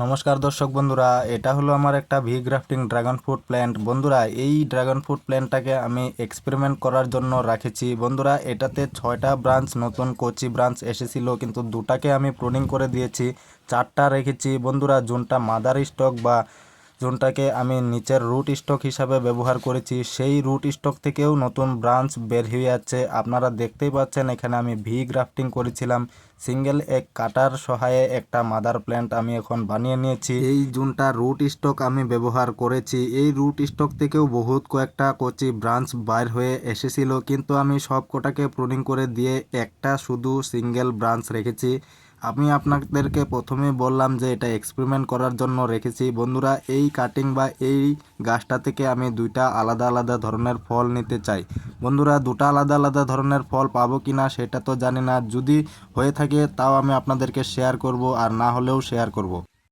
নমস্কার দর্শক বন্ধুরা, এটা হলো আমার একটা V grafting dragon fruit plant. বন্ধুরা, এই ড্রাগন ফ্রুট প্ল্যান্টটাকে আমি এক্সপেরিমেন্ট করার জন্য রেখেছি। বন্ধুরা, এটাতে 6টা ব্রাঞ্চ, নতুন কচি ব্রাঞ্চ এসেছিল, কিন্তু দুটাকে আমি প্রুনিং করে দিয়েছি, 4টা রেখেছি। বন্ধুরা, যোনটা মাদার স্টক বা যোনটাকে আমি নিচের রুট স্টক হিসাবে ব্যবহার করেছি, সেই রুট স্টক থেকেও নতুন ব্রাঞ্চ বের হয়ে যাচ্ছে। আপনারা দেখতেই পাচ্ছেন, এখানে আমি ভি গ্রাফটিং করেছিলাম। সিঙ্গেল এক কাটার সহায়ে একটা মাদার প্ল্যান্ট আমি এখন বানিয়ে নিয়েছি। এই জোনটা রুট স্টক আমি ব্যবহার করেছি, এই রুট স্টক থেকেও বহুত কয়েকটা কচি ব্রাঞ্চ বাইর হয়ে এসেছিল, কিন্তু আমি সব কটাকে প্রুনিং করে দিয়ে একটা শুধু সিঙ্গেল ব্রাঞ্চ রেখেছি। আমি আপনাদেরকে প্রথমে বললাম যে এটা এক্সপেরিমেন্ট করার জন্য রেখেছি। বন্ধুরা, এই কাটিং বা এই গাছটা থেকে আমি দুইটা আলাদা আলাদা ধরনের ফল নিতে চাই। বন্ধুরা, দুটো আলাদা আলাদা ধরনের ফল পাবো কিনা সেটা তো জানি না, যদি হয়ে থাকে তাও আমি আপনাদেরকে শেয়ার করব, আর না হলেও শেয়ার করব।